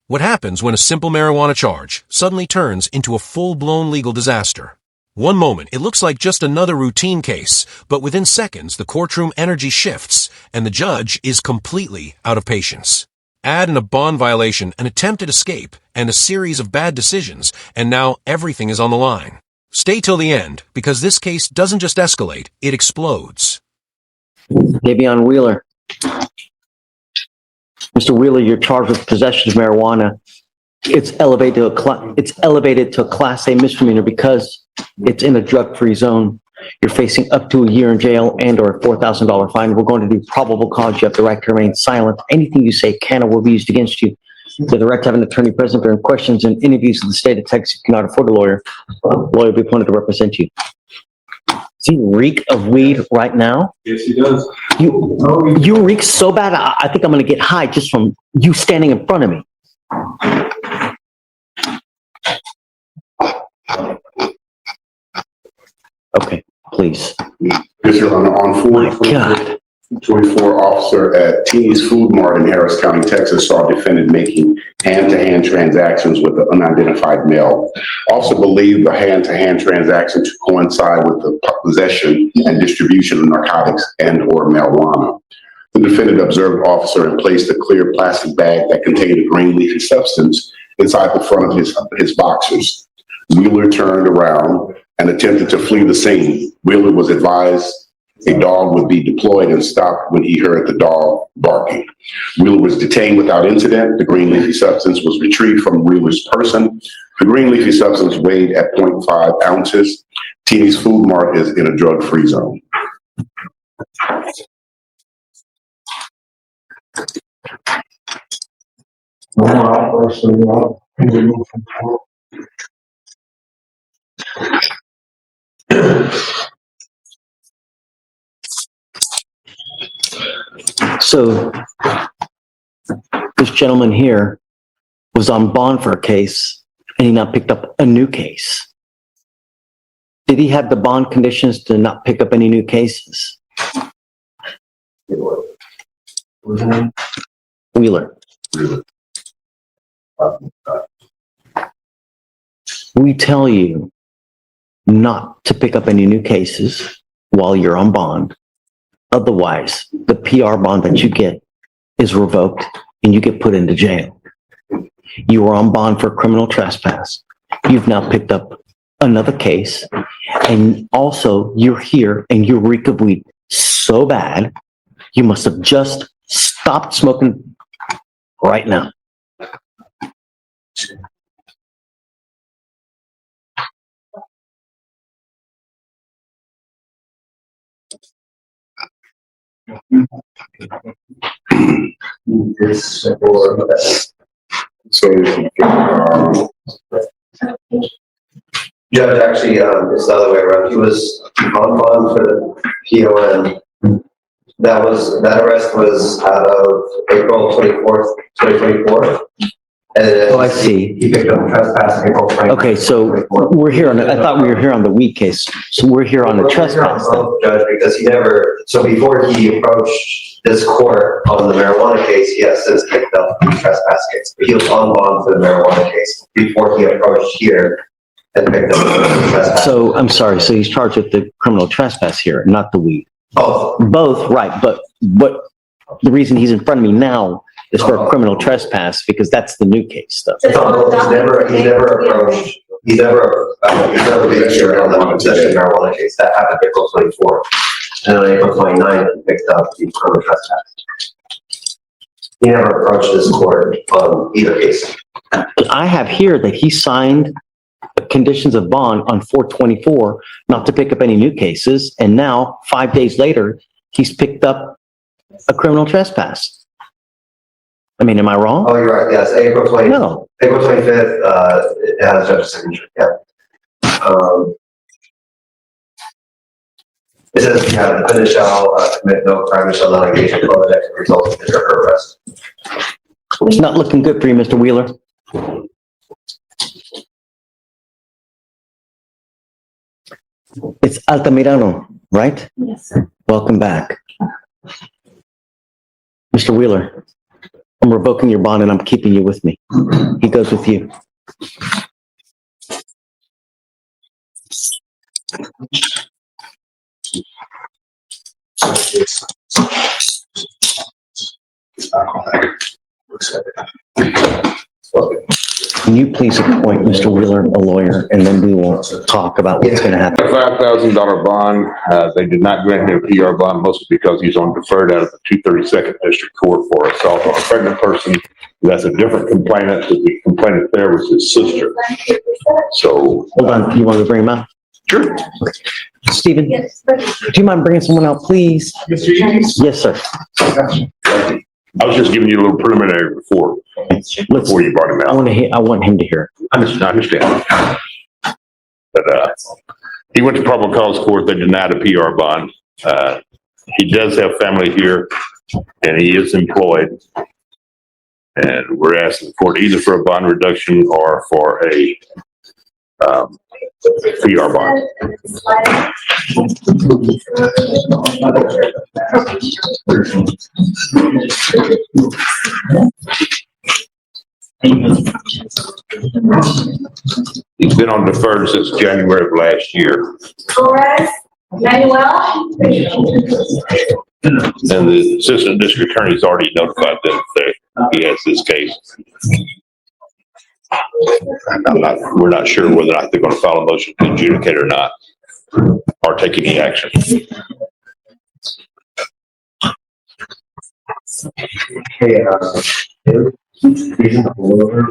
What happens when a simple marijuana charge suddenly turns into a full-blown legal disaster? One moment, it looks like just another routine case, but within seconds, the courtroom energy shifts, and the judge is completely out of patience. Add in a bond violation, an attempted escape, and a series of bad decisions, and now everything is on the line. Stay till the end, because this case doesn't just escalate, it explodes. Davion Wheeler. Mr. Wheeler, you're charged with possession of marijuana. It's elevated to a Class A misdemeanor because it's in a drug-free zone. You're facing up to a year in jail and or a $4,000 fine. We're going to do probable cause. You have the right to remain silent. Anything you say can or will be used against you. You have the right to have an attorney present during questions and interviews in the state of Texas. If you cannot afford a lawyer, lawyer will be appointed to represent you. Does he reek of weed right now? Yes, he does. You reek so bad, I think I'm going to get high just from you standing in front of me. Okay, please. Yes, Your Honor, on 4/24, officer at T's Food Mart in Harris County, Texas, saw a defendant making hand-to-hand transactions with an unidentified male. Officer believed the hand-to-hand transaction to coincide with the possession and distribution of narcotics and or marijuana. The defendant observed the officer and placed a clear plastic bag that contained a green leafy substance inside the front of his boxers. Wheeler turned around and attempted to flee the scene. Wheeler was advised a dog would be deployed and stopped when he heard the dog barking. Wheeler was detained without incident. The green leafy substance was retrieved from Wheeler's person. The green leafy substance weighed at 0.5 ounces. Teeny's Food Mart is in a drug-free zone. So this gentleman here was on bond for a case and he not picked up a new case. Did he have the bond conditions to not pick up any new cases? Wheeler. We tell you not to pick up any new cases while you're on bond. Otherwise, the PR bond that you get is revoked and you get put into jail. You were on bond for criminal trespass. You've now picked up another case, and also you're here and you reek of weed so bad, you must have just stopped smoking right now. Judge, actually, it's the other way around. He was on bond for the PON. That arrest was out of April 24th, 2024. Oh, I see. He picked up trespass April 24th. Okay, so we're here on, I thought we were here on the weed case. So we're here on the trespass then. Judge, because so before he approached this court on the marijuana case, he has since picked up the trespass case. But he was on bond for the marijuana case before he approached here and picked up the trespass. So I'm sorry, so he's charged with the criminal trespass here, not the weed. Both, right, but the reason he's in front of me now is for a criminal trespass because that's the new case stuff. He's never approached. He's never been here on the possession marijuana case. That happened April 24th. And on April 29th, he picked up the criminal trespass. He never approached this court on either case. But I have here that he signed the conditions of bond on 4/24 not to pick up any new cases, and now 5 days later, he's picked up a criminal trespass. I mean, am I wrong? Oh, you're right. Yes, April 20th. No. April 25th. It has judge's signature. Yeah. It says, the defendant shall commit no crime and shall not engage in conduct that can result in his or her arrest. It's not looking good for you, Mr. Wheeler. It's Altamirano, right? Yes, sir. Welcome back. Mr. Wheeler, I'm revoking your bond and I'm keeping you with me. He goes with you. Can you please appoint Mr. Wheeler a lawyer, and then we will talk about what's going to happen. A $5,000 bond. They did not grant him a PR bond, mostly because he's on deferred out of the 232nd District Court for assault on a pregnant person. That's a different complainant. The complainant there was his sister. So. Hold on, you want me to bring him out? Sure. Stephen, do you mind bringing someone out, please? Mr. Hughes? Yes, sir. I was just giving you a little preliminary before you brought him out. I want him to hear it. I understand. But, he went to probable cause court. They denied a PR bond. He does have family here and he is employed. And we're asking for either for a bond reduction or for a, PR bond. He's been on deferred since January of last year. Correct. Manuel? And the assistant district attorney's already notified them that he has this case. We're not sure whether or not they're going to file a motion to adjudicate or not, or take any action. Hey, he's in the order,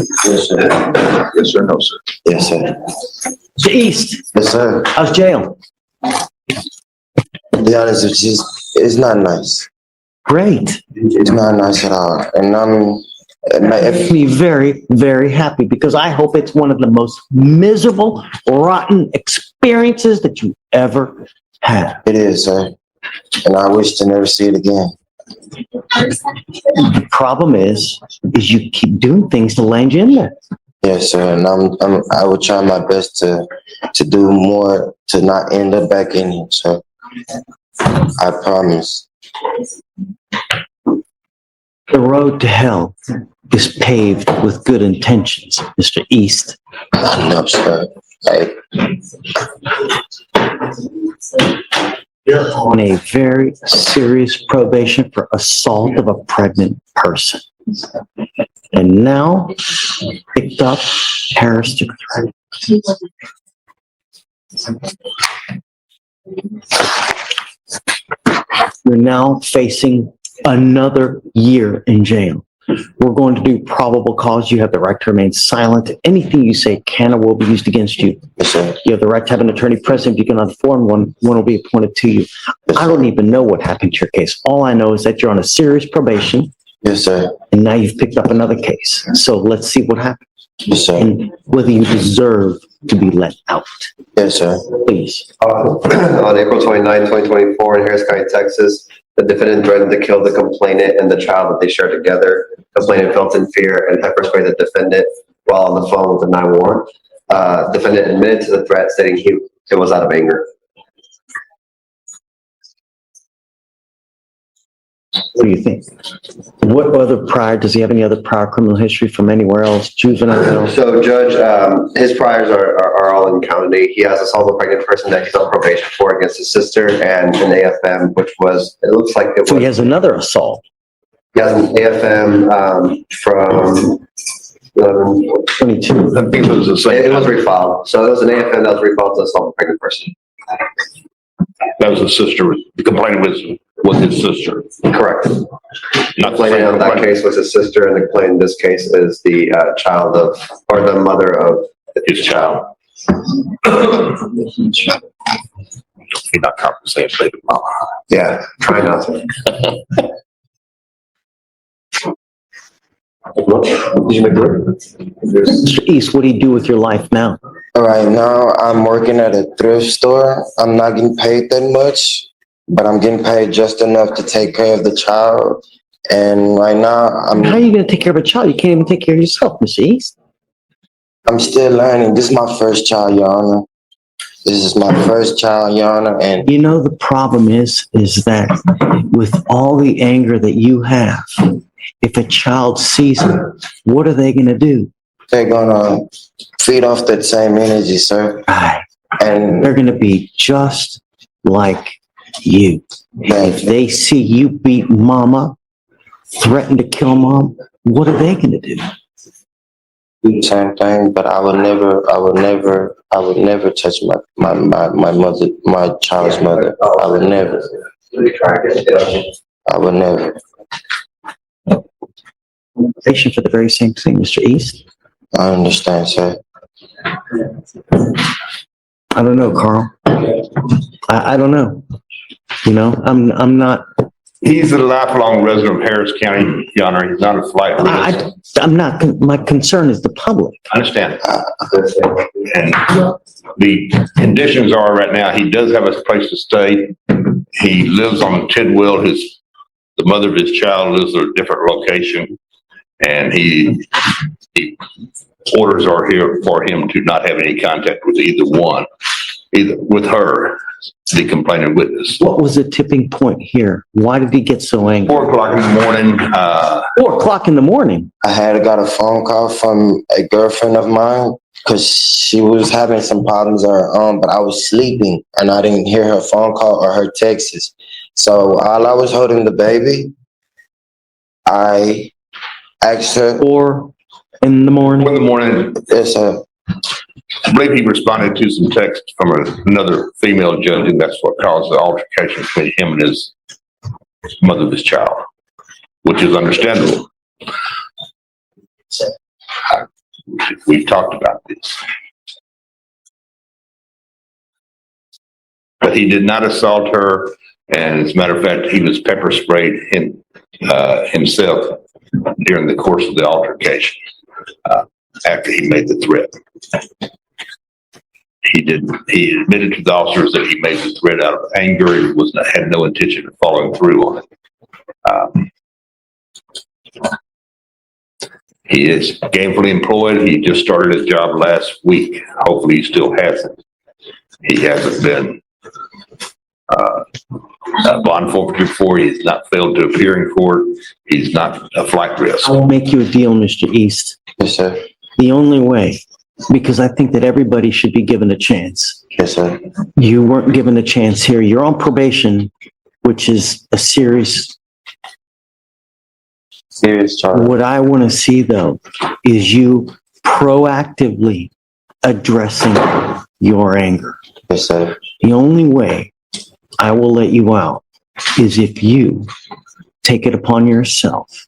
Yes, sir, no, sir. Yes, sir. To East, Yes, sir. how's jail? To be honest with you, it's not nice. Great. It's not nice at all. And It makes me very, very happy because I hope it's one of the most miserable, rotten experiences that you ever had. it is, sir. And I wish to never see it again. The problem is you keep doing things to land you in there. Yes, sir. And I will try my best to do more to not end up back in here. So I promise. The road to hell is paved with good intentions, Mr. East. I know, sir. Hey, You're on a very serious probation for assault of a pregnant person. And now, picked up terroristic threat. You're now facing another year in jail. We're going to do probable cause. You have the right to remain silent. Anything you say can or will be used against you. yes, sir. You have the right to have an attorney present. You can inform one will be appointed to you. I don't even know what happened to your case. All I know is that you're on a serious probation Yes, sir. and now you've picked up another case. So let's see what happens Yes, sir. and whether you deserve to be let out. Yes, sir. Please. On April 29, 2024, in Harris County, Texas, the defendant threatened to kill the complainant and the child that they shared together. Complainant felt in fear and pepper sprayed the defendant while on the phone with the 911. Defendant admitted to the threat, stating it was out of anger. What do you think? What other prior, does he have any other prior criminal history from anywhere else, juvenile? So, Judge, his priors are all in county. He has assaulted a pregnant person that he's on probation for against his sister and an AFM, which was, it looks like it So was. he has another assault. He has an AFM from 22. I think it was the same. It was refiled. So it was an AFM that was refiled to assault a pregnant person. That was the sister. The complainant was his sister. Correct. Not the Complainant same on that complainant. case was his sister, and the complainant in this case is the child of, or the mother of His child. He's not compensated, baby mama. Yeah, try not to. Mr. East, what do you do with your life now? All right, now I'm working at a thrift store. I'm not getting paid that much. but I'm getting paid just enough to take care of the child. And right now, How are you going to take care of a child? You can't even take care of yourself, Mr. East. I'm still learning. This is my first child, Your Honor. This is my first child, Your Honor, and You know, the problem is that with all the anger that you have, if a child sees it, what are they going to do? they're gonna feed off that same energy, sir. Right. And They're going to be just like you. If they see you beat mama, threaten to kill mom, what are they going to do? same thing, but I would never touch my mother, my child's mother. I would never. I would never. Patient for the very same thing, Mr. East. I understand, sir. I don't know, Carl. I don't know. You know, I'm not. He's a lifelong resident of Harris County, Your Honor. He's not a flight risk. I'm not. My concern is the public. I understand. And the conditions are right now, he does have a place to stay. He lives on Tidwell. The mother of his child lives at a different location. And he orders are here for him to not have any contact with either with her, the complaining witness. What was the tipping point here? Why did he get so angry? 4 o'clock in the morning, 4 o'clock in the morning. I got a phone call from a girlfriend of mine because she was having some problems of her own, but I was sleeping and I didn't hear her phone call or her texts. So while I was holding the baby, I asked her. 4 in the morning. 4 in the morning, Yes, sir. I believe he responded to some text from another female judge, and that's what caused the altercation between him and his mother of his child, which is understandable. We've talked about this. But he did not assault her, and as a matter of fact, he was pepper sprayed himself during the course of the altercation after he made the threat. He admitted to the officers that he made the threat out of anger and had no intention of following through on it. He is gainfully employed. He just started his job last week. Hopefully he still has it. He hasn't been bond forfeited for. He's not failed to appear in court. He's not a flight risk. I will make you a deal, Mr. East. Yes, sir. The only way, because I think that everybody should be given a chance. Yes, sir. You weren't given a chance here. You're on probation, which is a serious charge. What I want to see, though, is you proactively addressing your anger. Yes, sir. The only way I will let you out is if you take it upon yourself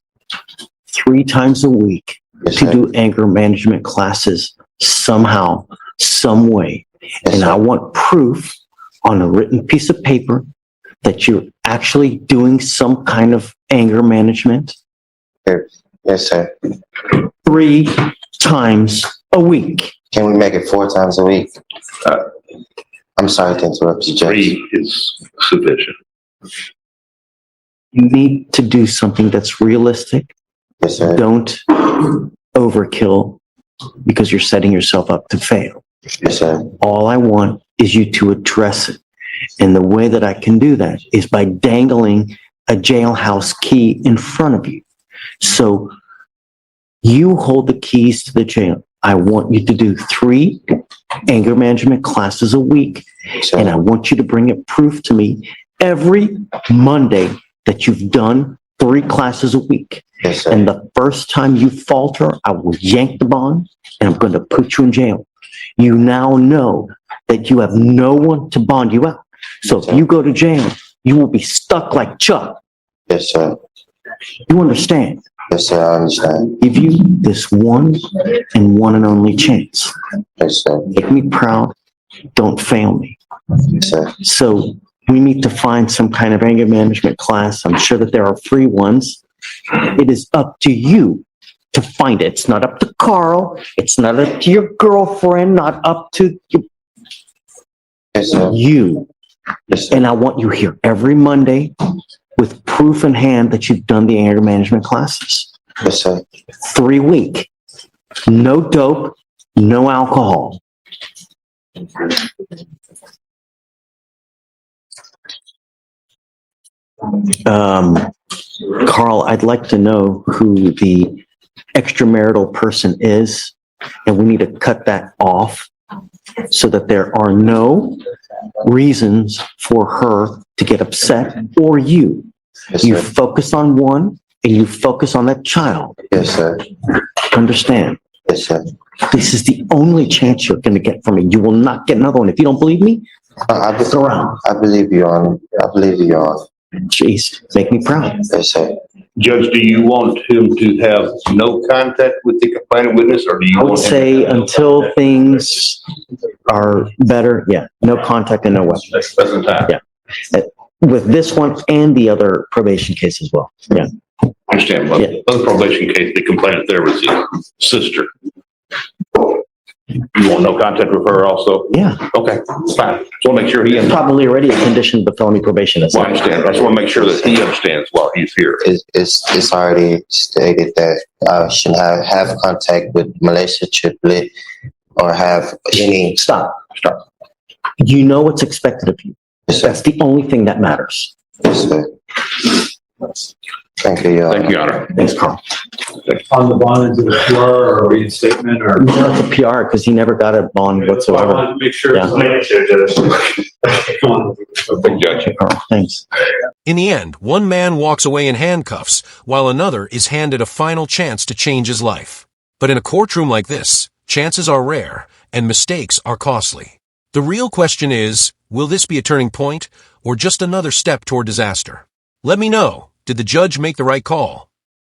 3 times a week to do anger management classes somehow, some way. And I want proof on a written piece of paper that you're actually doing some kind of anger management. Yes, sir. 3 times a week. Can we make it 4 times a week? I'm sorry to interrupt you, Judge. 3 is sufficient. You need to do something that's realistic. Yes, sir. Don't overkill because you're setting yourself up to fail. Yes, sir. All I want is you to address it. And the way that I can do that is by dangling a jailhouse key in front of you. So you hold the keys to the jail. I want you to do 3 anger management classes a week. Yes, sir. And I want you to bring it proof to me every Monday that you've done 3 classes a week. Yes, sir. And the first time you falter, I will yank the bond and I'm going to put you in jail. You now know that you have no one to bond you out. So if you go to jail, you will be stuck like Chuck. Yes, sir. You understand? Yes, sir. I understand. Give you this one and only chance. Yes, sir. Make me proud. Don't fail me. Yes, sir. So we need to find some kind of anger management class. I'm sure that there are free ones. It is up to you to find it. It's not up to Carl. It's not up to your girlfriend. Not up to Yes, sir. you. Yes, sir. And I want you here every Monday with proof in hand that you've done the anger management classes. Yes, sir. 3 week. No dope, no alcohol. Carl, I'd like to know who the extramarital person is, and we need to cut that off so that there are no reasons for her to get upset or you. Yes, You sir. focus on one and you focus on that child. Yes, sir. Understand? Yes, sir. This is the only chance you're going to get from me. You will not get another one. If you don't believe me, look around. I believe you, Honor. I believe you, Honor. Jeez, make me proud. Yes, sir. Judge, do you want him to have no contact with the complaining witness, or do you I would want him to say have no until contact? things are better, yeah, no contact and no weapon. Present time. Yeah. With this one and the other probation case as well. Yeah. I understand, but Yeah. other probation case, the complainant there was his sister. You want no contact with her also? Yeah. Okay, fine. Just want to make sure he, Probably already a condition of the felony probation. well, I understand. I just want to make sure that he understands while he's here. It's already stated that I shouldn't have contact with Malaysia Triplet or have any. Stop. You know what's expected of you. Yes, sir. That's the only thing that matters. Yes, sir. Thank you, Your Honor. Thank you, Your Honor. Thanks, Carl. On the bond, is it a PR or a reinstatement or? No, it's a PR because he never got a bond I whatsoever. wanted to make sure. Yeah. Come on. Thank you, Judge. Carl, thanks. In the end, one man walks away in handcuffs, while another is handed a final chance to change his life. But in a courtroom like this, chances are rare, and mistakes are costly. The real question is, will this be a turning point, or just another step toward disaster? Let me know. Did the judge make the right call?